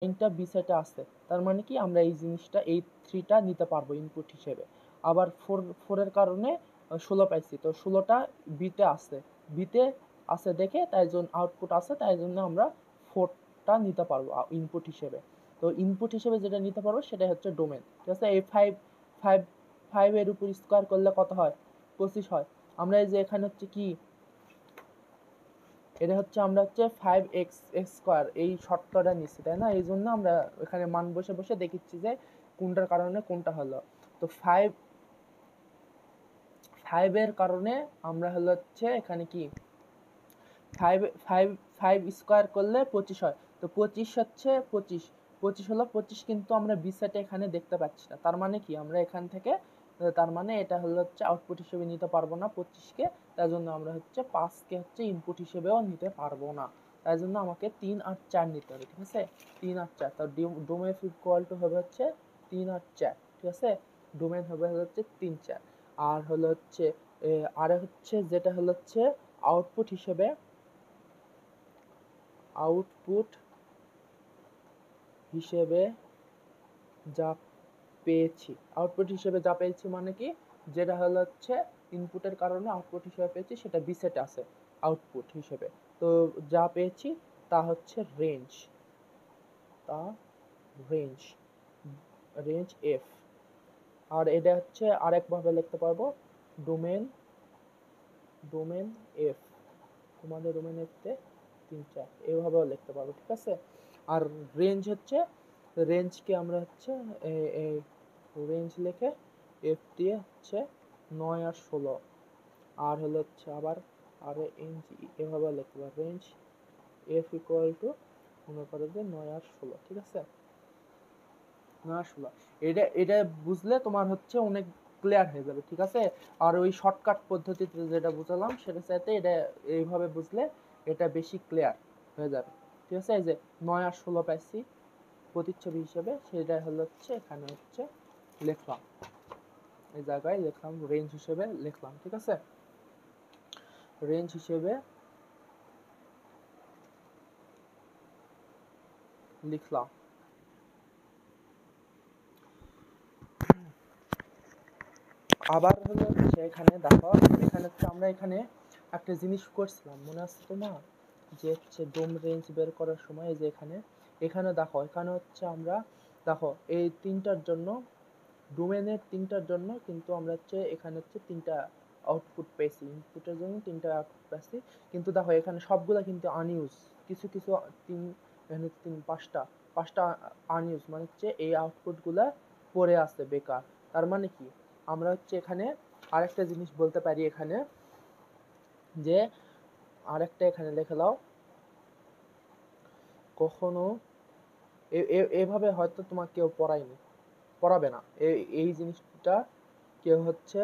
9টা B সেটে আছে, তার মানে কি আমরা এই জিনিসটা এই 3টা নিতে পারবো ইনপুট হিসেবে। আবার 4 এর কারণে 16 পাইছি, তো 16টা বিতে আছে, বিতে আছে দেখে তাই জন্য আউটপুট আছে, তাই জন্য আমরা 4টা নিতে পারবো ইনপুট হিসেবে। তো ইনপুট হিসেবে যেটা নিতে পারবো সেটাই হচ্ছে ডোমেন, ঠিক আছে। এই 5 এর উপর স্কোয়ার করলে কত হয়? 25 হয়। আমরা এই যে এখানে হচ্ছে কি, এটা হচ্ছে আমরা হচ্ছে 5x স্কোয়ার এই শর্তটা নিচ্ছি, তাই না? এই জন্য আমরা এখানে মান বসে বসে দেখিচ্ছি যে কোনটার কারণে কোনটা হলো। তো 5 এর কারণে আমরা হলো হচ্ছে এখানে কি 5 স্কোয়ার করলে 25 হয়, তো 25 হচ্ছে 25 হলো 25, কিন্তু আমরা বি সেটে এখানে দেখতে পাচ্ছি না, তার মানে কি আমরা এখান থেকে, তার মানে এটা হলো হচ্ছে আউটপুট হিসেবে নিতে পারবো না 25কে, তাই জন্য আমরা হচ্ছে 5কে হচ্ছে ইনপুট হিসেবেও নিতে পারবো না, তাই জন্য আমাকে 3 আর 4 নিতে হবে, ঠিক আছে। 3 আর 4, তো ডোমেন ইকুয়াল টু হবে হচ্ছে 3 আর 4, ঠিক আছে। ডোমেন হবে হচ্ছে 3 4। আর হলো হচ্ছে আর হচ্ছে যেটা হলো হচ্ছে আউটপুট হিসেবে, আউটপুট হিসেবে যা পেয়েছি, আউটপুট হিসেবে যা পেয়েছি মানে কি, যেটা হলো হচ্ছে ইনপুটের কারণে আউটপুট হিসেবে পেয়েছি সেটা বি সেটে আছে আউটপুট হিসেবে, তো যা পেয়েছি তা হচ্ছে রেঞ্জ, তা রেঞ্জ রেঞ্জ এফ। আর এটা হচ্ছে আরেকভাবে লিখতে পারবো, ডোমেন ডোমেন এফ, তোমাদের ডোমেন এফতে 3 4 এইভাবেও লিখতে পারবো, ঠিক আছে। আর রেঞ্জ হচ্ছে, রেঞ্জকে আমরা হচ্ছে রেঞ্জ লিখে এফ দিয়ে হচ্ছে 9 আর 16, আর হলো হচ্ছে আবার আর রেঞ্জ এভাবে লিখতে পারবো, রেঞ্জ এফ ইকুয়াল টু মনে করো যে 9 আর 16, ঠিক আছে। 9 আর 16 এটা এটা বুঝলে তোমার হচ্ছে অনেক ক্লিয়ার হয়ে যাবে, ঠিক আছে। আর ওই শর্টকাট পদ্ধতিতে যেটা বুঝালাম সেটা সাথে এটা এইভাবে বুঝলে এটা বেশি ক্লিয়ার হয়ে যাবে, ঠিক আছে। এই যে 9 আর 16 পাইছি প্রতিচ্ছবি হিসেবে, সেটা হলো হচ্ছে এখানে হচ্ছে লিখলাম, এই জায়গায় লিখলাম রেঞ্জ হিসেবে লিখলাম, ঠিক আছে। রেঞ্জ হিসেবে লিখলাম। আবার হলো হচ্ছে এখানে দেখো, এখানে হচ্ছে আমরা এখানে একটা জিনিস করছিলাম, মনে আছে তোমার? যে হচ্ছে ডোম রেঞ্জ বের করার সময় এই যে এখানে, এখানে দেখো, এখানে হচ্ছে আমরা দেখো এই তিনটার জন্য, ডোমেনের তিনটার জন্য কিন্তু আমরা হচ্ছে এখানে হচ্ছে 3টা আউটপুট পেয়েছি, ইনপুটের জন্য 3টা আউটপুট পেয়েছি, কিন্তু দেখো এখানে সবগুলা কিন্তু আনইউজ, কিছু কিছু তিন, এখানে 5টা আনইউজ, মানে হচ্ছে এই আউটপুটগুলা পড়ে আছে বেকার। তার মানে কি আমরা হচ্ছে এখানে আরেকটা জিনিস বলতে পারি, এখানে যে আরেকটা এখানে লিখে দাও, কখনো এভাবে হয়তো তোমাকে কেউ পড়াবে না, এই জিনিসটা কেউ হচ্ছে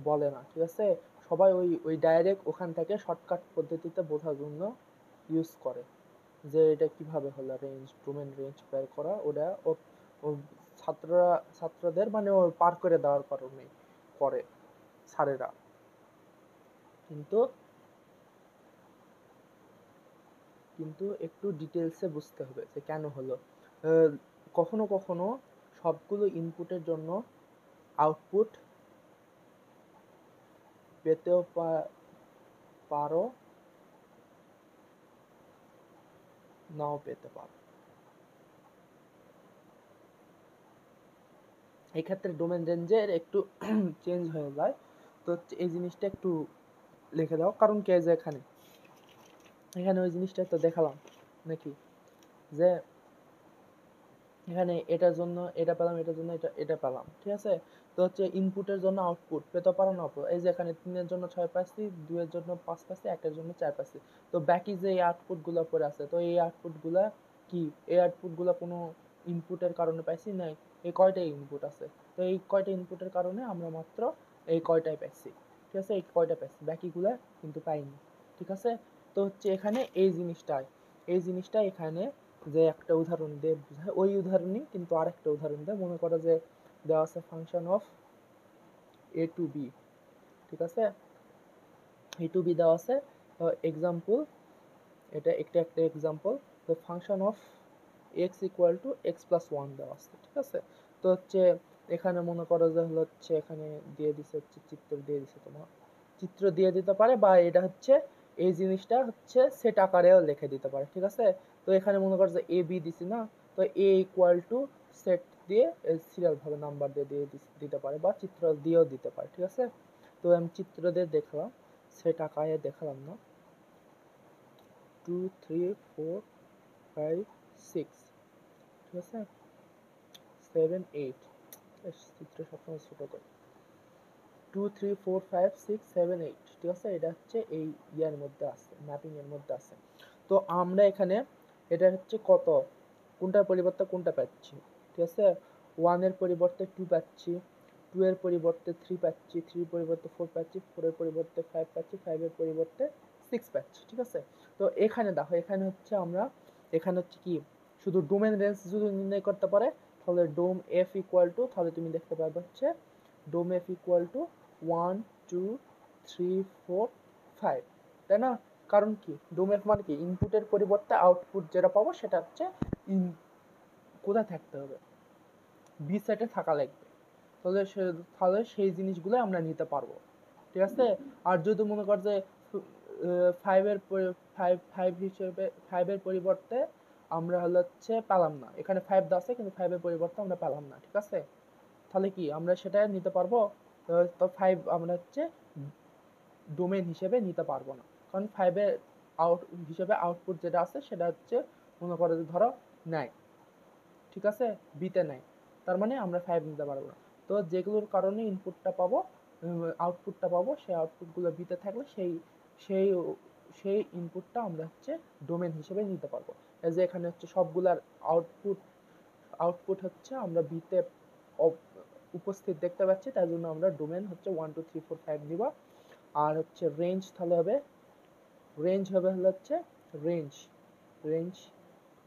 বলে না, ঠিক আছে। সবাই ওই ওই ডাইরেক্ট ওখান থেকে শর্টকাট পদ্ধতিতে বোঝার জন্য ইউজ করে, যে এটা কিভাবে হলো রেঞ্জ, ডোমেন রেঞ্জ বের করা, ওটা ও ছাত্রদের মানে ও পার করে দেওয়ার কারণে করে স্যারেরা, কিন্তু কিন্তু একটু ডিটেলসে বুঝতে হবে যে কেন হলো। কখনো কখনো সবগুলো ইনপুটের জন্য আউটপুট পেতেও পারো, নাও পেতে পারো। এই ক্ষেত্রে ডোমেন রেঞ্জের একটু চেঞ্জ হয়ে যায়, তো এই জিনিসটা একটু লিখে দাও, কারণ কে যে এখানে এখানে ওই জিনিসটা তো দেখালাম নাকি, যে এখানে এটার জন্য এটা পেলাম, এটার জন্য এটা পেলাম, ঠিক আছে। তো হচ্ছে ইনপুটের জন্য আউটপুট পেতে পারো না, এই যে এখানে 3 এর জন্য 6 পাচ্ছি, 2 এর জন্য 5 পাচ্ছি, 1 এর জন্য 4 পাচ্ছি, তো বাকি যে এই আউটপুট গুলা পড়ে আছে, তো এই আউটপুট গুলা কি, এই আউটপুট গুলা কোনো ইনপুটের কারণে পাইছি নাই, এই কয়টা ইনপুট আছে, তো এই কয়টা ইনপুটের কারণে আমরা মাত্র এই কয়টাই পাইছি, ঠিক আছে, এই কয়টা পাইছি, বাকিগুলা কিন্তু পাইনি, ঠিক আছে। তো হচ্ছে এখানে এই জিনিসটা এখানে যে একটা উদাহরণ দিয়ে বোঝায়, ওই উদাহরণই কিন্তু আরেকটা উদাহরণ দেয়, মনে করো যে দেওয়া আছে function of a to b, ঠিক আছে, এ টু বি দেওয়া আছে, এক্সাম্পল, এটা একটা একটা এক্সাম্পল, তো function of x equal to x plus one দেওয়া আছে, ঠিক আছে। তো হচ্ছে এখানে মনে করো যে হচ্ছে এখানে দিয়ে দিছে হচ্ছে চিত্র দিয়ে দিছে, তোমার চিত্র দিয়ে দিতে পারে, বা এটা হচ্ছে এই জিনিসটা হচ্ছে সেট আকারেও লিখে দিতে পারে, ঠিক আছে। তো এখানে মনে করো যে এ বি দিছি না, তো এ ইকুয়াল টু সেট দিয়ে সিরিয়াল ভাবে নাম্বার দিয়ে দিতে পারে, বা চিত্র দিয়েও দিতে পারে, ঠিক আছে। তো আমি চিত্র দিয়ে দেখলাম, সেট আকারে দেখালাম না। 2 3 4 5 6, ঠিক আছে, 7 8, চিত্র সবসময় ছোট করে 2 3 4 5 6 7 8, ঠিক আছে। এটা হচ্ছে এই ইয়ার মধ্যে আছে, ম্যাপিং এর মধ্যে আছে। তো আমরা এখানে এটা হচ্ছে কত, কোনটার পরিবর্তে কোনটা পাচ্ছি, ঠিক আছে। 1 এর পরিবর্তে 2 পাচ্ছি, 2 এর পরিবর্তে 3 পাচ্ছি, 3 এর পরিবর্তে 4 পাচ্ছি, 4 এর পরিবর্তে 5 পাচ্ছি, 5 এর পরিবর্তে 6 পাচ্ছি, ঠিক আছে। তো এখানে দেখো, এখানে হচ্ছে আমরা এখানে হচ্ছে কি শুধু ডোমেন রেঞ্জ যদি নির্ণয় করতে পারে, তাহলে ডোম এফ ইকুয়াল টু, তাহলে তুমি দেখতে পারবে হচ্ছে ডোম এফ ইকুয়াল টু 1 2 3 4 5, তাই না। কারণ কি ডোম এফ মানে কি ইনপুটের পরিবর্তে আউটপুট যেটা পাবো সেটা হচ্ছে কোথায় থাকতে হবে, বি সেটে থাকা লাগবে। তাহলে সেই জিনিসগুলো আমরা নিতে পারবো, ঠিক আছে। আর যদি মনে কর যে 5 এর 5 হিসেবে 5 এর পরিবর্তে আমরা হচ্ছে পেলাম না, এখানে 5 দেওয়া আছে কিন্তু 5 এর পরিবর্তে আমরা পেলাম না, ঠিক আছে। তাহলে কি আমরা সেটা নিতে পারবো, তো 5 আমরা হচ্ছে ডোমেন হিসেবে নিতে পারবো না, কারণ 5 এর হিসেবে আউটপুট যেটা আছে সেটা হচ্ছে মনে করো যে ধরো নাই, ঠিক আছে, বিতে নাই, তার মানে আমরা 5 নিতে পারবো না। তো যেগুলোর কারণে ইনপুটটা পাবো, আউটপুটটা পাবো, সেই আউটপুটগুলো বিতে থাকলে সেই সেই ইনপুটটা আমরা হচ্ছে ডোমেন হিসেবে নিতে পারবো। এই যে এখানে হচ্ছে সবগুলার আউটপুট হচ্ছে আমরা বিতে উপস্থিত দেখতে পাচ্ছি, তাই জন্য আমরা ডোমেন হচ্ছে 1 2 3 4 5 নিব। আর হচ্ছে রেঞ্জ তাহলে হবে, রেঞ্জ হবে হচ্ছে রেঞ্জ রেঞ্জ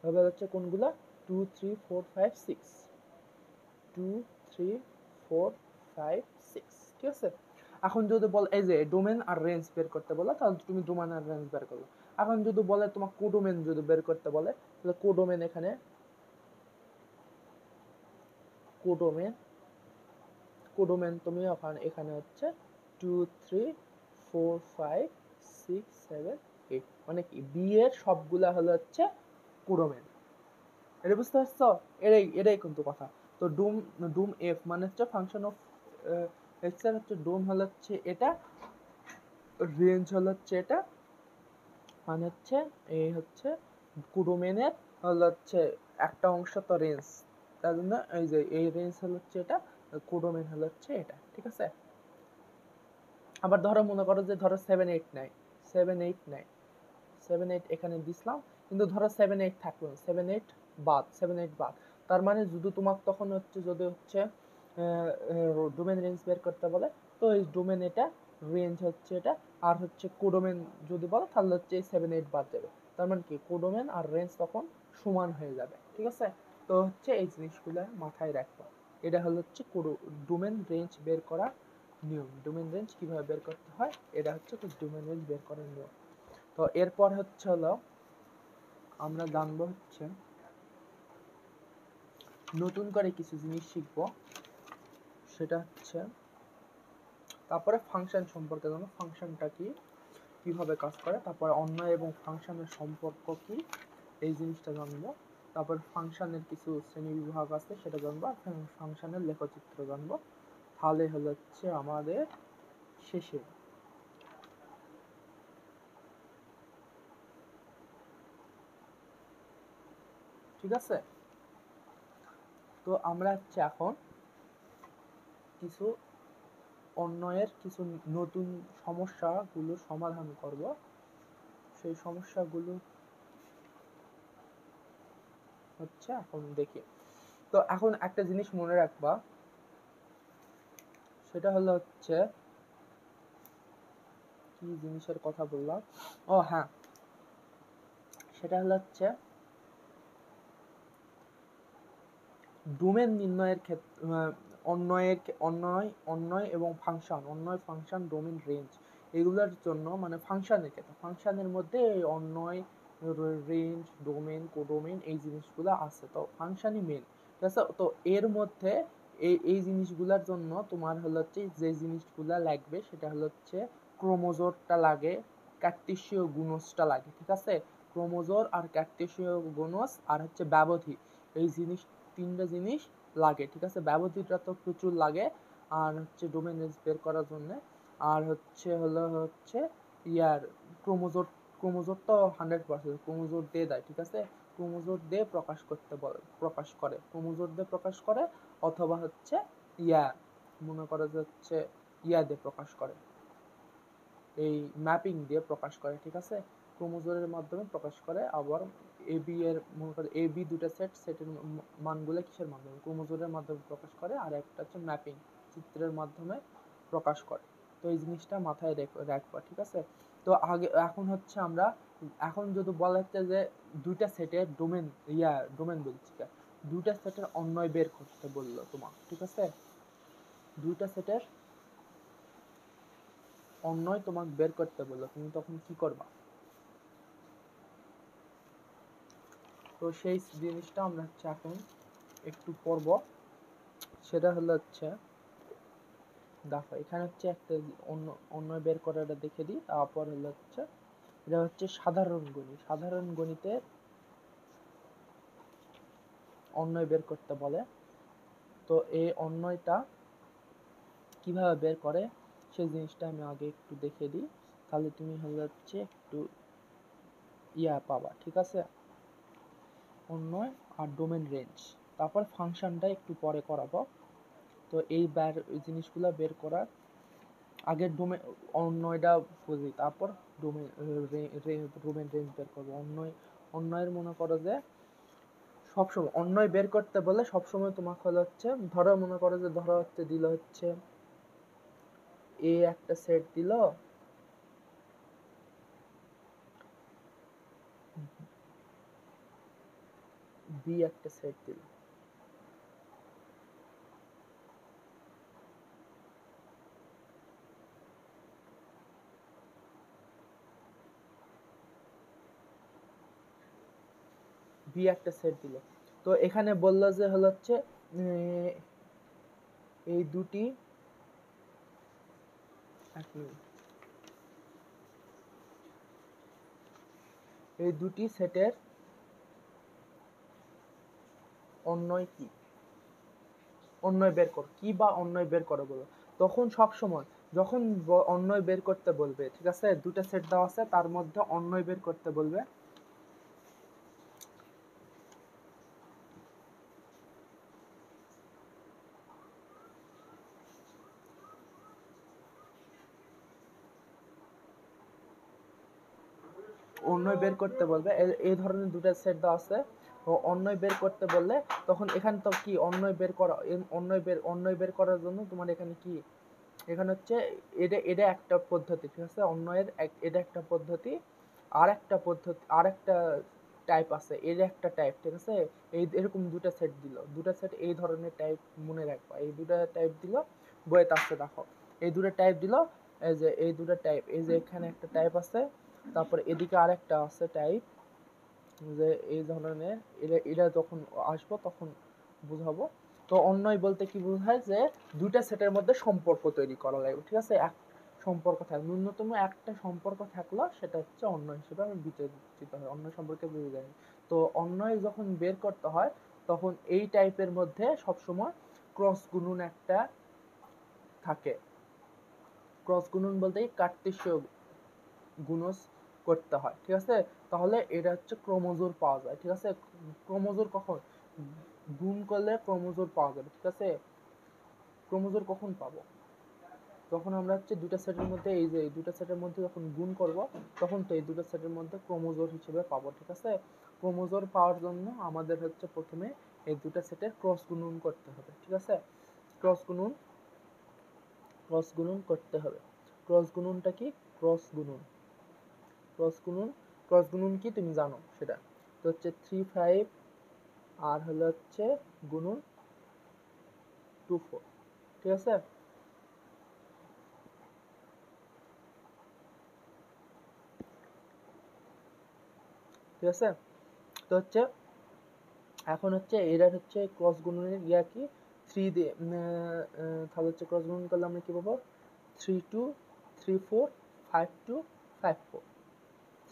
হবে হচ্ছে কোনগুলা 2 3 4 5 6, 2 3 4 5 6, ঠিক আছে। এখন যদি বল এই যে ডোমেন আর রেঞ্জ বের করতে বলে, তাহলে তুমি ডোমেন আর রেঞ্জ বের করবে। এখন যদি বলে তোমার কোডোমেন যদি বের করতে বলে, তাহলে কোডোমেন এখানে কোডোমেন কোডোমেন তুমি এখানে হচ্ছে 2 3 4 5 6 7 8, মানে কি বি এর সবগুলা হলো হচ্ছে কোডোমেন। এটা বুঝতে পারছো, এটাই কিন্তু কথা। তো ডুম এফ মানে হচ্ছে ফাংশন অফ এক্স এর হচ্ছে ডোম হলো হচ্ছে এটা, রেঞ্জ হলো হচ্ছে এটা, মানে হচ্ছে এই হচ্ছে কোডোমেনের হলো হচ্ছে একটা অংশ তো রেঞ্জ, তার জন্য এই যে এই রেঞ্জ হলো হচ্ছে এটা, কোডোমেন হলো হচ্ছে এটা, ঠিক আছে। আবার ধরো মনে করো যে ধরো 7 8 9, 7 8 9, 7 8 এখানে দিছিলাম, কিন্তু ধরো 7 8 থাকলো না, 7 8 বাদ, 7 8 বাদ। তার মানে যদি তোমাকে তখন হচ্ছে যদি হচ্ছে ডোমেন রেঞ্জ বের করতে বলে, তো এই ডোমেন এটা, রেঞ্জ হচ্ছে এটা, আর হচ্ছে কোডোমেন যদি বলে তাহলে হচ্ছে এই 7 8 বাদ যাবে। তার মানে কি কোডোমেন আর রেঞ্জ তখন সমান হয়ে যাবে, ঠিক আছে। তো হচ্ছে এই জিনিসগুলো মাথায় রাখবা। এটা হলো হচ্ছে ডোমেন রেঞ্জ বের করা নিয়ম। ডোমেন রেঞ্জ কিভাবে বের করতে হয়, এটা হচ্ছে ডোমেন রেঞ্জ বের করার নিয়ম। তো এরপর হচ্ছে হলো আমরা জানবো হচ্ছে নতুন করে কিছু জিনিস শিখবো, সেটা হচ্ছে তারপরে ফাংশন সম্পর্কে জানবো, ফাংশনটা কি, কিভাবে কাজ করে, তারপরে অন্যয় এবং ফাংশনের সম্পর্ক কি, এই জিনিসটা জানবো। তারপর ফাংশনের কিছু শ্রেণীবিভাগ আছে সেটা জানবো, আর ফাংশনের লেখচিত্র জানবো। তাহলে হচ্ছে আমাদের শেষে, ঠিক আছে। তো আমরা হচ্ছে এখন কিছু অন্যয়ের কিছু নতুন সমস্যাগুলো সমাধান করব, সেই সমস্যাগুলো হচ্ছে এখন দেখি। তো এখন একটা জিনিস মনে রাখবা, সেটা হলো হচ্ছে কি জিনিসের কথা বললাম, ও হ্যাঁ, সেটা হলো হচ্ছে ডোমেন নির্ণয়ের ক্ষেত্রে অন্যয় এবং ফাংশন, অন্যয় ফাংশন ডোমেন রেঞ্জ, এগুলোর জন্য মানে ফাংশনের ক্ষেত্রে, ফাংশনের মধ্যে এই অন্যয় রেঞ্জ, ডোমেন, কোডোমেন এই জিনিসগুলো আছে। তো ফাংশনই মেন, ঠিক আছে। তো এর মধ্যে এই জিনিসগুলোর জন্য তোমার হচ্ছে যে জিনিসগুলা লাগবে সেটা হচ্ছে ক্রোমোজোরটা লাগে, কার্টেসীয় গুণজটা লাগে, ঠিক আছে। ক্রোমোজোর আর কার্টেসীয় গুণজ আর ব্যবধি, এই জিনিস তিনটা জিনিস লাগে, ঠিক আছে। ব্যবধিটা তো প্রচুর লাগে, আর ডোমেন রেঞ্জ বের করার জন্য। আর হচ্ছে ইয়ার ক্রোমোজোর, ক্রোমোজোর তো 100% ক্রোমোজোর দিয়ে দেয়, ঠিক আছে। ক্রোমোজোর দিয়ে প্রকাশ করতে বলে, প্রকাশ করে, ক্রোমোজোর দিয়ে প্রকাশ করে, অথবা ইয়া মনে করে যে ইয়া দিয়ে প্রকাশ করে, এই ম্যাপিং দিয়ে প্রকাশ করে, ঠিক আছে। ক্রোমোজোমের মাধ্যমে প্রকাশ করে। আবার এবি এর মনে করে এবি দুটো সেটের মানগুলো কিসের মাধ্যমে, ক্রোমোজোমের মাধ্যমে প্রকাশ করে, আর একটা ম্যাপিং চিত্রের মাধ্যমে প্রকাশ করে। তো এই জিনিসটা মাথায় রাখবা, ঠিক আছে। তো এখন আমরা এখন যদি বলা হচ্ছে যে দুইটা সেটের ডোমেন বলছি, দুইটা সেটের অন্বয় বের করতে বললো তোমার, ঠিক আছে। দুইটা সেটের অন্যয় তোমাকে বের করতে বললো, তুমি তখন কি করবা? তো সেই জিনিসটা আমরা এখন একটু পড়ব। সেটা হচ্ছে দেখো এখানে একটা অন্যয় বের করাটা দেখে দিই। তারপর এটা সাধারণ গণিত। সাধারণ গণিতে অন্যয় বের করতে বলে। তো এই অন্যয়টা কিভাবে বের করে সেই জিনিসটা আমি আগে একটু দেখে দিই, তাহলে তুমি একটু পাবা, ঠিক আছে। অন্যয় আর ডোমেন রেঞ্জ, তারপর ফাংশনটা একটু পরে করাবো। তো এই জিনিসগুলো বের করার আগে অন্যয়টা বুঝি, তারপর ডোমেন রেঞ্জ বের করবো। অন্যয়ের মনে করো যে সবসময় অন্যয় বের করতে বলে সবসময় তোমাকে ধরো মনে করো যে দিল এ একটা সেট দিল, বি একটা সেট দিল, বি একটা সেট দিল। তো এখানে বললো যে এই দুটি সেটের অন্যয় কি, অন্যয় বের কর কি বা অন্যয় বের করো বলো। তখন সব সময় যখন অন্যয় বের করতে বলবে, ঠিক আছে, দুটো সেট দেওয়া আছে তার মধ্যে অন্যয় বের করতে বলবে, অন্যয় বের করতে বলবে। এই ধরনের দুটো সেট দেওয়া আছে, অন্যয় বের করতে বললে তখন এখানে তো কি অন্যয় বের করা, অন্যয় বের করার জন্য তোমার এখানে কি, এখানে এটা একটা পদ্ধতি, ঠিক আছে। অন্যয়ের এটা একটা পদ্ধতি, আর একটা টাইপ আছে, এর একটা টাইপ, ঠিক আছে। এরকম দুটো সেট দিল, দুটো সেট এই ধরনের টাইপ মনে রাখবা। এই দুটো টাইপ দিল বইতে আসছে, দেখো এই দুটো টাইপ দিল, এই যে এই দুটো টাইপ, এই যে এখানে একটা টাইপ আছে, তারপর এদিকে আরেকটা আছে টাইপ, যে এই ধরনের। এটা যখন আসবো তখন বুঝাবো। তো অন্যয় বলতে কি বোঝায়, যে দুইটা সেটের মধ্যে সম্পর্ক তৈরি করা লাগবে, ঠিক আছে। সম্পর্ক থাকে, ন্যূনতম একটা সম্পর্ক থাকলো, সেটা অন্যয় হিসেবে আমি বিবেচিত হয়, অন্যয় সম্পর্কে বুঝে যাই। তো অন্যয় যখন বের করতে হয় তখন এই টাইপের মধ্যে সবসময় ক্রস গুণন একটা থাকে। ক্রস গুণন বলতে কার্টেসীয় গুণজ করতে হয়, ঠিক আছে। তাহলে এটা ক্রোমোজোর পাওয়া যায়, ঠিক আছে। ক্রোমোজোর কখন গুণ করলে ক্রোমোজোর পাওয়া যাবে, ঠিক আছে। ক্রোমোজোর কখন পাবো, যখন আমরা দুটো সেটের মধ্যে, এই যে দুটো সেটের মধ্যে যখন গুণ করব, তখন তো এই দুটো সেটের মধ্যে ক্রোমোজোর হিসেবে পাবো, ঠিক আছে। ক্রোমোজোর পাওয়ার জন্য আমাদের প্রথমে এই দুটো সেটের ক্রস গুণন করতে হবে, ঠিক আছে। ক্রস গুণন করতে হবে। ক্রস গুণনটা কি, ক্রস গুণন ক্রস গুণন কি তুমি জানো সেটা তো 3, 5 আর গুণন 2, 4, ঠিক আছে। ঠিক আছে। তো হচ্ছে এখন হচ্ছে এটার হচ্ছে ক্রস গুণনের ইয়া কি 3 দিয়ে তাহলে হচ্ছে ক্রস গুণন করলে আমরা কি পাবো 3 2 3 4 5 2 5 4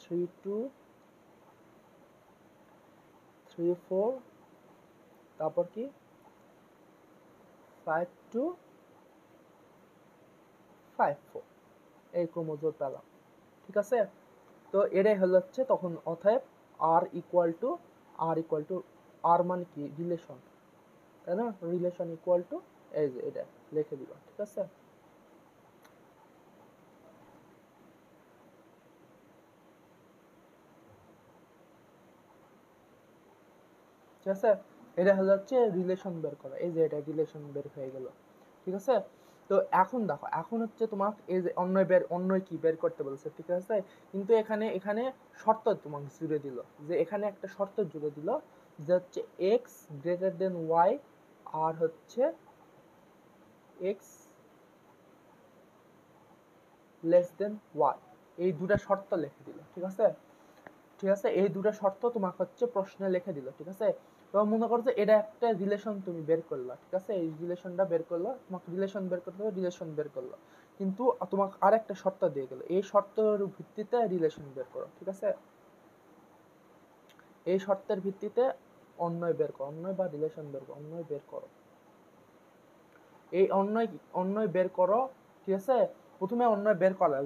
3 2 3 4 তারপর কি 5 2 5 4 এই ক্রোমোজোম পেলাম। ঠিক আছে। তো এটাই হলো হচ্ছে তখন অতএব আর মানে কি রিলেশন, তাই না? রিলেশন ইকুয়াল টু এই যে এটা লিখে দিবা। ঠিক আছে। ঠিক আছে, এটা হলো হচ্ছে রিলেশন বের করা। এই যে এটা রিলেশন বের হয়ে গেল। ঠিক আছে। তো এখন দেখো, এখন হচ্ছে তোমার এই যে অন্যয় কি বের করতে বলছে। ঠিক আছে, কিন্তু এখানে এখানে শর্ত তোমাকে জুড়ে দিল, যে এখানে একটা শর্ত জুড়ে দিল যে হচ্ছে এক্স গ্রেটার দেন ওয়াই আর হচ্ছে এক্স লেস দেন ওয়াই, এই দুটা শর্ত লিখে দিল। ঠিক আছে। ঠিক আছে, এই দুটো শর্ত তোমাকে হচ্ছে প্রশ্নে লিখে দিল। ঠিক আছে। তো মনে করো যে এটা একটা রিলেশন তুমি বের করলা। ঠিক আছে, এই রিলেশনটা বের করলো, তোমাকে রিলেশন বের করতে হবে, রিলেশন বের করলো, কিন্তু তোমাকে আর একটা শর্ত দিয়ে গেল, এই শর্তের ভিত্তিতে রিলেশন বের করো। ঠিক আছে, এই শর্তের ভিত্তিতে অন্যয় বের করো, অন্যয় বা রিলেশন বের করো, অন্যয় বের করো, এই অন্যয় বের করো। ঠিক আছে, প্রথমে অন্যয় বের করা,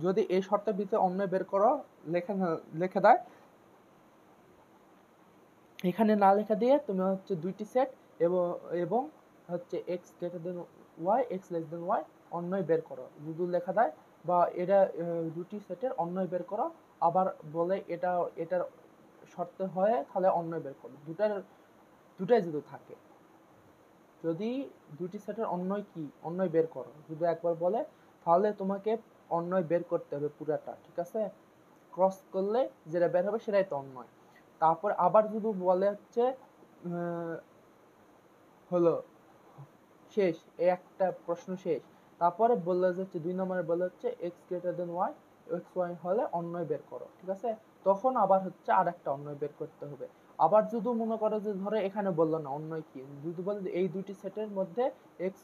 যদি এই শর্তের ভিত্তিতে অন্যয় বের করো লিখে দেয়, এখানে না লেখা দিয়ে তুমি হচ্ছে দুইটি সেট এবং হচ্ছে x greater than y x less than y অন্যয় বের করো যদি লেখা দেয়, বা এটা দুটি সেটের অন্যয় বের করো, আবার বলে এটার শর্তে হয় তাহলে অন্যয় বের করো, দুটাই যদি থাকে, যদি দুটি সেটের অন্যয় বের করো যদি একবার বলে, তাহলে তোমাকে অন্যয় বের করতে হবে পুরাটা। ঠিক আছে, ক্রস করলে যেটা বের হবে সেটাই তো অন্যয়। তারপর আবার যদি বলে হচ্ছে হলো শেষ, এই একটা প্রশ্ন শেষ, তারপরে বললে হচ্ছে 2 নম্বরে বলে হচ্ছে x greater than y x y হলে অন্যয় বের করো। ঠিক আছে, তখন আবার হচ্ছে আর একটা অন্যয় বের করতে হবে। আবার যদি মনে করো যে ধরো এখানে বললো না অন্যয় কি, যদি বলে এই দুইটি সেটের মধ্যে x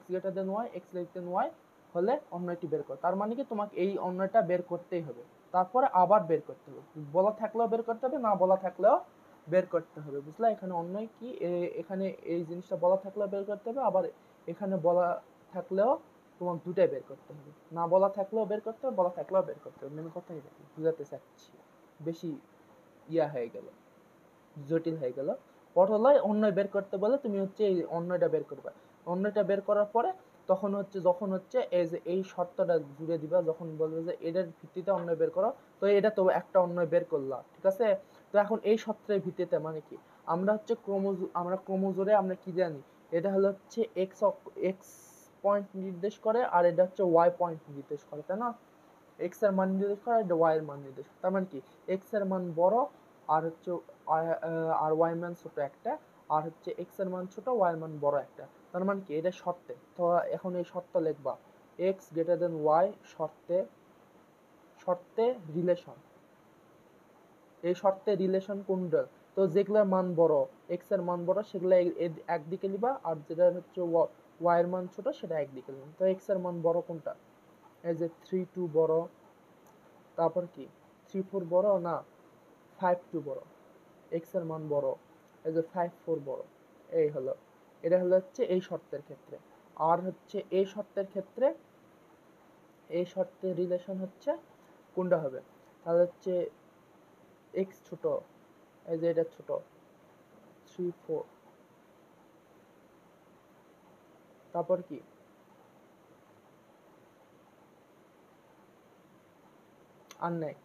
greater than y x less than y হলে অন্যয়টি বের করো, তার মানে কি তোমাকে এই অন্যয়টা বের করতেই হবে, তারপরে আবার বের করতে হবে, বলা থাকলেও বের করতে হবে, না বলা থাকলেও বের করতে হবে। বুঝলা, এখানে অন্যয় কি, এখানে এই জিনিসটা বলা থাকলেও বের করতে হবে, আবার এখানে বলা থাকলেও তোমার দুটাই বের করতে হবে, না বলা থাকলেও বের করতে হবে, বলা থাকলেও বের করতে হবে। মেন কথাই বুঝাতে চাচ্ছি, বেশি ইয়া হয়ে গেল, জটিল হয়ে গেল। পটলায় অন্যয় বের করতে বলে তুমি হচ্ছে এই অন্যয়টা বের করবে, অন্যয়টা বের করার পরে যখন হচ্ছে এই শর্তটা জুড়ে দিবা, যখন বলবে যে এটার ভিত্তিতে অন্যয় বের করো, তো এটা তো একটা অন্যয় বের করলাম। ঠিক আছে, তো এখন এই শর্তের ভিত্তিতে মানে কি, আমরা হচ্ছে ক্রোমোজোরে আমরা কি জানি, এটা হলো হচ্ছে এক্স পয়েন্ট নির্দেশ করে, আর এটা হচ্ছে ওয়াই পয়েন্ট নির্দেশ করে, তাই না? এক্স এর মান নির্দেশ করে, এটা ওয়াই এর মান নির্দেশ করে। তার মানে কি এক্স এর মান বড়, আর হচ্ছে আর ওয়াই মান ছোট একটা, আর হচ্ছে এক্স এর মান ছোট ওয়াই এর মান বড় একটা। তার মানে কি এটা শর্তে, তো এখন এই শর্ত লিখবা এক্স গ্রেটার দেন ওয়াই শর্তে রিলেশন, এই শর্তে রিলেশন কোনটা, তো যেগুলোর মান বড়, এক্স এর মান বড় সেগুলো একদিকে নিবা, আর যেটা হচ্ছে ওয়াই এর মান ছোট সেটা একদিকে নিবা। তো এক্স এর মান বড় কোনটা, এই যে 3 2 বড়, তারপর কি 3 4 বড় না 5 2 বড়, এক্স এর মান বড়, এই যে 5 4 বড়, এই হলো, এটা হলো হচ্ছে এই শর্তের ক্ষেত্রে। আর হচ্ছে এই শর্তের রিলেশন হচ্ছে কোনটা হবে, তাহলে হচ্ছে এক্স ছোট, এই যে এটা ছোট 3 4, তারপর কি আর নাই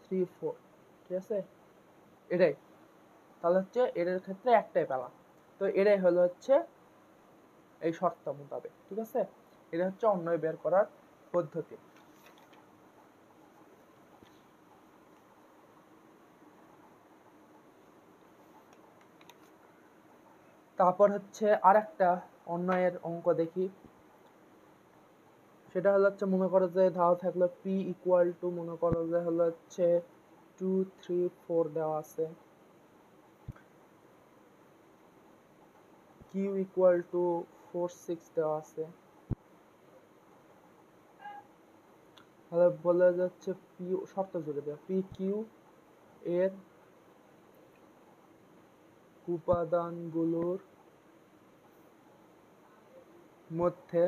3 4। ঠিক আছে, এটাই, তাহলে হচ্ছে এটার ক্ষেত্রে একটাই পেলাম। তো এটাই হলো হচ্ছে এই শর্ত মোতাবেক। ঠিক আছে, এটা হচ্ছে অন্যয় বের করার পদ্ধতি। তারপর হচ্ছে আর একটা অন্যয়ের অঙ্ক দেখি। সেটা হলো হচ্ছে মনে করো যে দেওয়া থাকলো পি ইকুয়াল টু মনে করো যে হলো হচ্ছে 2 3 4 দেওয়া আছে, কিউ ইকুয়াল টু 4 6 দেওয়া আছে, তাহলে বলা যাচ্ছে পি শর্ত জুড়ে দেওয়া পি কিউ এর উপাদানগুলোর মধ্যে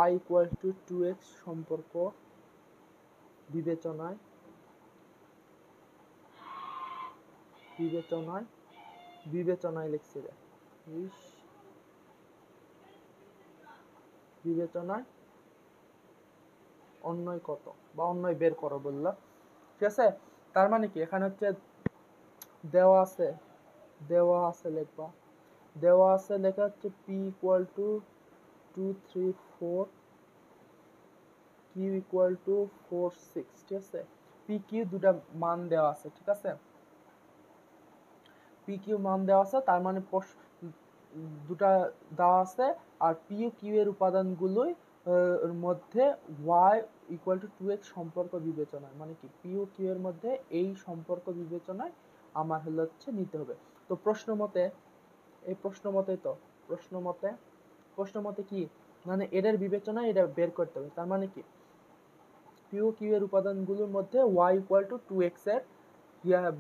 y ইকুয়াল টু 2x সম্পর্ক বিবেচনায় বিবেচনায় বিবেচনায় লিখছি রে বিবেচনায় অন্যয় কত বা অন্যয় বের করো বললো, ঠিক আছে। তার মানে কি এখানে হচ্ছে দেওয়া আছে লিখবা, দেওয়া আছে লেখা হচ্ছে p equal to 2 3 4 q equal to 4 6, ঠিক আছে। পি কিউ দুটা মান দেওয়া আছে, ঠিক আছে, পি কিউ মান দেওয়া আছে, তার মানে দুটা দেওয়া আছে, আর পি ও কিউ এর উপাদানগুলোই এর মধ্যে y ইকুয়াল টু 2x সম্পর্ক বিবেচনায়, মানে কি পি ও কিউ এর মধ্যে এই সম্পর্ক বিবেচনায় আমার হচ্ছে নিতে হবে। তো প্রশ্ন মতে এই প্রশ্ন মতে কি মানে এটার বিবেচনায় এটা বের করতে হবে, তার মানে কি পি ও কিউ এর উপাদানগুলোর মধ্যে y ইকুয়াল টু 2x এর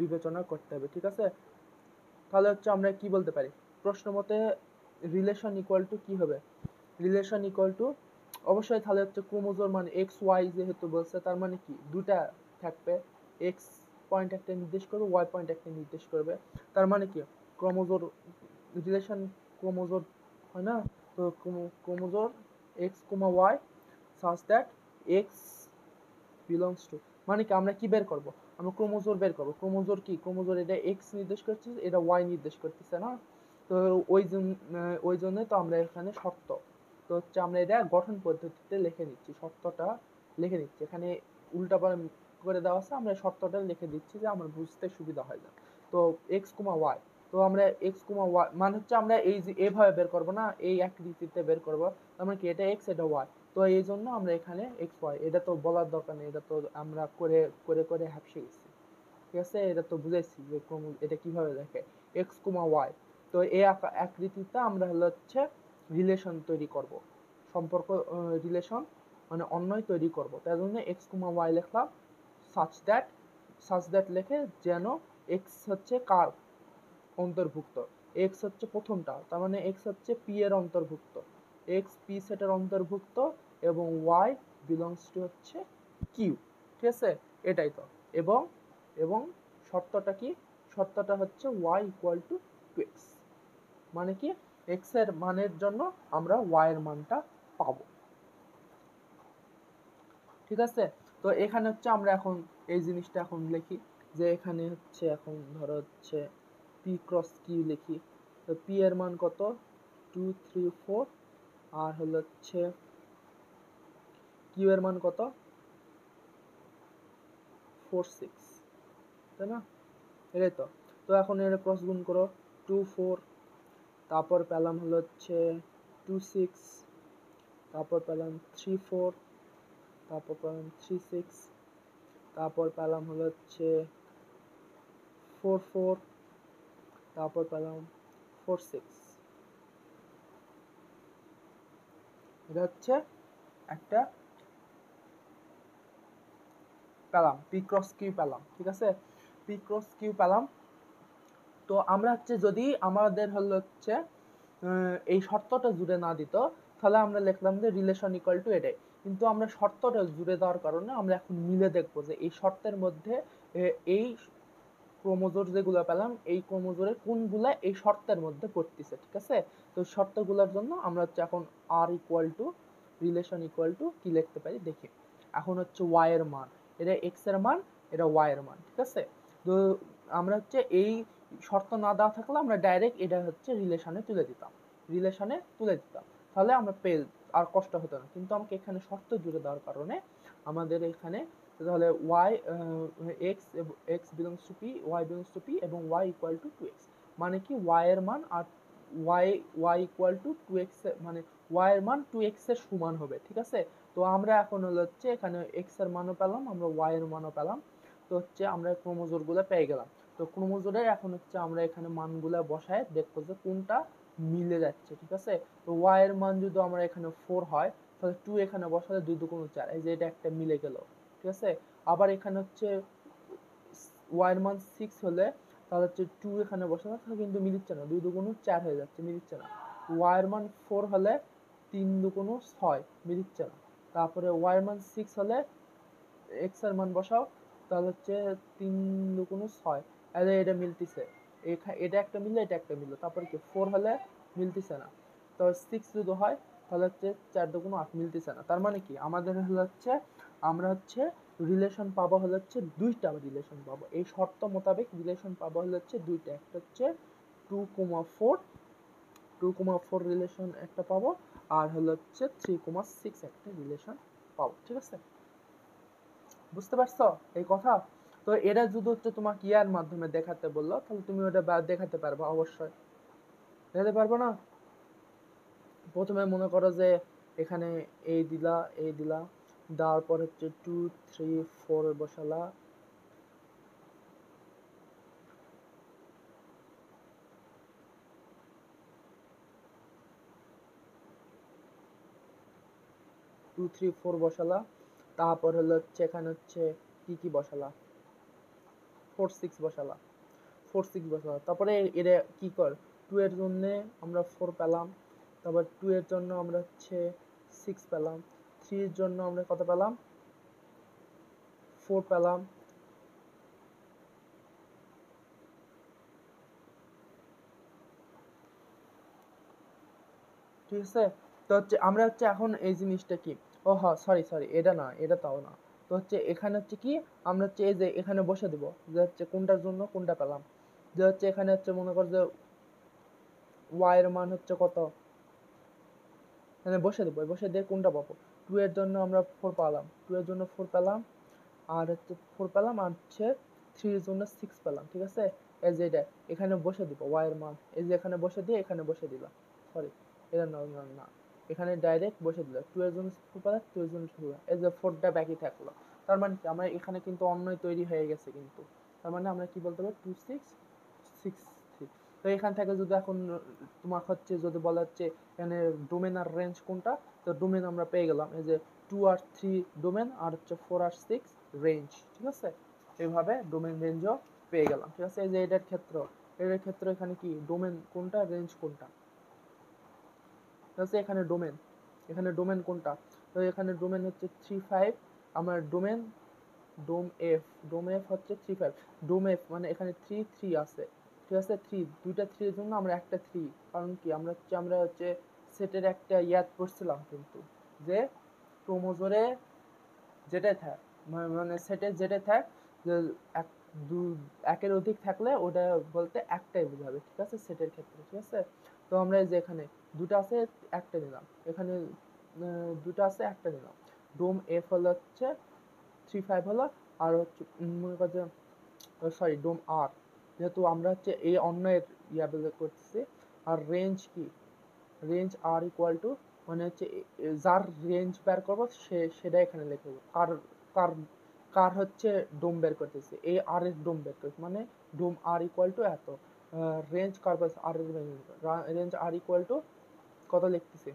বিবেচনা করতে হবে, ঠিক আছে। তাহলে হচ্ছে আমরা কি বলতে পারি প্রশ্ন মতে রিলেশন ইকুয়াল টু কি হবে, রিলেশন ইকুয়াল টু অবশ্যই তাহলে হচ্ছে ক্রোমোজোম মানে এক্স ওয়াই যেহেতু বলছে, তার মানে কি দুটা থাকবে, এক্স পয়েন্ট একটা নির্দেশ করবে, ওয়াই পয়েন্ট একটা নির্দেশ করবে, তার মানে কি ক্রোমোজোর রিলেশন ক্রোমোজোর হয় না, তো ক্রোমোজোর x comma y such that x belongs to, মানে কি আমরা কি বের করব, আমরা ক্রোমোজোর বের করব, ক্রোমোজোর কি ক্রোমোজোর এটা এক্স নির্দেশ করছে, এটা ওয়াই নির্দেশ করতেছে না, তো ওই জন্য তো আমরা এখানে শর্ত, তো হচ্ছে আমরা এটা গঠন পদ্ধতিতে লিখে নিচ্ছি, শর্তটা লিখে নিচ্ছি, এখানে উল্টাপাল্টা করে দেওয়া আছে, আমরা শর্তটা লিখে দিচ্ছি যে আমার বুঝতে সুবিধা হয় না। তো এক্স কমা ওয়াই, তো আমরা এক্স কমা ওয়াই মানে হচ্ছে আমরা এই যে এভাবে বের করব না, এই আকৃতিতে বের করব, তার মানে কি এটা এক্স এটা ওয়াই, তো এই জন্য আমরা এখানে এক্স ওয়াই, এটা তো বলার দরকার নেই, এটা তো আমরা করে করে করে হ্যাপসে গেছি, ঠিক আছে, এটা তো বুঝাইছি যে এটা কিভাবে দেখে এক্স কমা ওয়াই, তো এই আকৃতিতে আমরা হচ্ছে রিলেশন তৈরি করব, সম্পর্ক রিলেশন মানে অন্যয় তৈরি করব, তার জন্য এক্স কমা ওয়াই লিখলাম, সাচ দ্যাট লিখে যেন এক্স হচ্ছে কার অন্তর্ভুক্ত, এক্স হচ্ছে প্রথমটা, তার মানে এক্স হচ্ছে পি এর অন্তর্ভুক্ত, এক্স পি সেটের অন্তর্ভুক্ত এবং ওয়াই বিলংস টু হচ্ছে কিউ, ঠিক আছে, এটাই তো, এবং এবং শর্তটা কি, শর্তটা হচ্ছে ওয়াই ইকুয়াল টু 2x, মানে কি x এর মানের জন্য আমরা y এর মানটা পাবো, ঠিক আছে। তো এখানে হচ্ছে আমরা এখন এই জিনিসটা এখন লিখি, যে এখানে হচ্ছে এখন ধরো হচ্ছে p ক্রস q লিখি, তো p এর মান কত 2 3 4, আর হলো হচ্ছে q এর মান কত 4 6, তাই না, এটাই তো। তো এখন এর ক্রস গুণ করো 2 4, তারপর পেলাম হলো হচ্ছে 2 6, তারপর পেলাম 3 4, তারপর পেলাম 3 6, তারপর পেলাম হলো হচ্ছে 4 4, তারপর পেলাম 4 6, এটা হচ্ছে একটা পেলাম পি ক্রস কিউ পেলাম, ঠিক আছে, পি ক্রস কিউ পেলাম। তো আমরা হচ্ছে যদি আমাদের হলো হচ্ছে এই শর্তটা জুড়ে না দিত, তাহলে আমরা লিখলাম যে রিলেশন ইকুয়াল টু এটাই, কিন্তু আমরা শর্তটা জুড়ে দেওয়ার কারণে আমরা এখন মিলে দেখবো যে এই শর্তের মধ্যে এই ক্রোমোজোর যেগুলো পেলাম এই ক্রোমোজোরের কোনগুলা এই শর্তের মধ্যে পড়তেছে, ঠিক আছে। তো শর্তগুলোর জন্য আমরা হচ্ছে এখন আর equal to relation equal to কি লিখতে পারি দেখি, এখন হচ্ছে ওয়াই এর মান, এটা এক্স এর মান, এটা ওয়াই এর মান, ঠিক আছে। তো আমরা হচ্ছে এই শর্ত না দেওয়া থাকলে আমরা ডাইরেক্ট এটা হচ্ছে রিলেশনে তুলে দিতাম, তাহলে আমরা আর কষ্ট হতো না, কিন্তু আমাকে এখানে শর্ত জুড়ে দেওয়ার কারণে আমাদের এখানে তাহলে y x belongs to p, y belongs to p এবং y ইকুয়াল টু 2x, মানে কি y এর মান আর y ইকুয়াল টু 2x মানে y এর মান 2x এর সমান হবে, ঠিক আছে। তো আমরা এখন হচ্ছে এখানে x এর মানও পেলাম, আমরা y এর মানও পেলাম। তো হচ্ছে আমরা ক্রোমোজোর গুলো পেয়ে গেলাম। তো ক্রোমোজোরের এখন হচ্ছে আমরা এখানে মানগুলা বসায় দেখবো যে কোনটা মিলে যাচ্ছে, ঠিক আছে। তো y এর মান যদি আমরা এখানে 4 হয়, তাহলে 2 এখানে বসালে 2 2 4, এই যে এটা একটা মিলে গেল, ঠিক আছে। আবার এখানে হচ্ছে y এর মান 6 হলে তাহলে হচ্ছে 2 এখানে বসালে তাহলে কিন্তু মিলিচ্ছে না, 2 2 4 হয়ে যাচ্ছে, মিলিচ্ছে না। y এর মান 4 হলে 3 2 6, মিলিচ্ছে না। তারপরে y এর মান 6 হলে x এর মান বসাও, তাহলে হচ্ছে 3 2 6, তাহলে এটা মিলতিছে। এটা একটা মিললো, এটা একটা মিললো। তারপরে কি 4 হলে মিলতিছে না, তো 6 যদি হয় তাহলে হচ্ছে 4 2 8, মিলতিছে না। তার মানে কি আমাদের হচ্ছে আমরা হচ্ছে রিলেশন পাবো হচ্ছে দুইটা রিলেশন পাবো, এই শর্ত মোতাবেক রিলেশন পাবো হচ্ছে দুইটা, একটা হচ্ছে 2,4 2,4 রিলেশন একটা পাবো, আর হচ্ছে 3,6 একটা রিলেশন পাবো, ঠিক আছে। বুঝতে পারছো এই কথা? তো এটা যদি হচ্ছে তোমাকে ইয়ার মাধ্যমে দেখাতে বললো, তাহলে তুমি ওটা দেখাতে পারবা অবশ্যই। দেখাতে পারবো না? প্রথমে মনে করো যে এখানে এই দিলা, এই দিলা, দেওয়ার পর হচ্ছে 2 3 4 বসালা, টু থ্রি ফোর বসালা। তারপর হচ্ছে এখানে হচ্ছে কি কি বসালা, 4 6 বসালা, 4 6 বসালা। তারপরে এটা কি কর, 2 এর জন্য আমরা 4 পেলাম, তারপর 2 এর জন্য আমরা হচ্ছে 6 পেলাম, 3 এর জন্য আমরা কত পেলাম, 4 পেলাম। ঠিক আছে। তো হচ্ছে আমরা হচ্ছে এখন এই জিনিসটা কি, ও হ্যাঁ সরি সরি, এটা না, এটা তাও না। তো হচ্ছে এখানে হচ্ছে কি আমরা হচ্ছে এই যে এখানে বসে দেবো যে হচ্ছে কোনটার জন্য কোনটা পেলাম। যে হচ্ছে এখানে হচ্ছে মনে কর যে y এর মান হচ্ছে কত, এখানে বসে দেবো, বসে দিয়ে কোনটা পাবো, 2 এর জন্য আমরা 4 পেলাম, 2 এর জন্য 4 পেলাম, আর হচ্ছে 4 পেলাম, আর হচ্ছে 3 এর জন্য 6 পেলাম, ঠিক আছে। এই যে এটা এখানে বসে দিব y এর মান, এই যে এখানে বসে দিয়ে এখানে বসে দিলাম, সরি এটা না না না, এখানে ডাইরেক্ট বসে দিলাম। 2 এর জন্য 4 পেলাম, 2 এর জন্য 4 পেলাম, এই যে 4টা বাকি থাকলো। তার মানে কি আমরা এখানে কিন্তু অন্যই তৈরি হয়ে গেছে কিন্তু। তার মানে আমরা কি বলতে পারি 2 6 6 3। তো এখান থেকে যদি এখন তোমার হচ্ছে যদি বলা হচ্ছে এখানে ডোমেন আর রেঞ্জ কোনটা, তো ডোমেন আমরা পেয়ে গেলাম, এই যে 2 আর 3 ডোমেন, আর হচ্ছে 4 আর 6 রেঞ্জ, ঠিক আছে। এইভাবে ডোমেন রেঞ্জও পেয়ে গেলাম, ঠিক আছে। এই যে এটার ক্ষেত্র, এটার ক্ষেত্রে এখানে কি ডোমেন কোনটা রেঞ্জ কোনটা, ঠিক আছে। এখানে ডোমেন, এখানে ডোমেন কোনটা, তো এখানে ডোমেন হচ্ছে 3 5, আমার ডোমেন ডোম এফ, ডোম এফ হচ্ছে 3 5, ডোম এফ মানে এখানে 3 3 আছে, ঠিক আছে। 3 দুইটা 3 এর জন্য আমরা একটা 3, কারণ কি আমরা হচ্ছে সেটের একটা ইয়াদ করছিলাম কিন্তু, যে ক্রোমোজোরে যেটাই থাক মানে সেটে যেটাই থাক, যে এক একের অধিক থাকলে ওটা বলতে একটাই বোঝাবে, ঠিক আছে, সেটের ক্ষেত্রে, ঠিক আছে। তো আমরা এই যে এখানে দুটো আছে একটা নিলাম, এখানে দুটো আছে একটা নিলাম। ডোম এফ হলো হচ্ছে 3 5 হলো, আর হচ্ছে মনে কর যে সরি ডোম আর, যেহেতু আমরা হচ্ছে এই অন্যের ইয়া বের করতেছি। আর রেঞ্জ কি, রেঞ্জ আর ইকুয়াল টু মানে হচ্ছে যার রেঞ্জ বের করবো সেটা এখানে লিখে দেবো। কার কার কার হচ্ছে ডোম বের করতেছে, এই আর এর ডোম বের করছে মানে ডোম আর ইকুয়াল টু এত, রেঞ্জ কার আর এর রেঞ্জ আর ইকুয়াল টু কত লিখতেছে,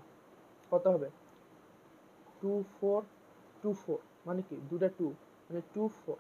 কত হবে 2 4 2 4, মানে কি দুটা 2 মানে 2 4,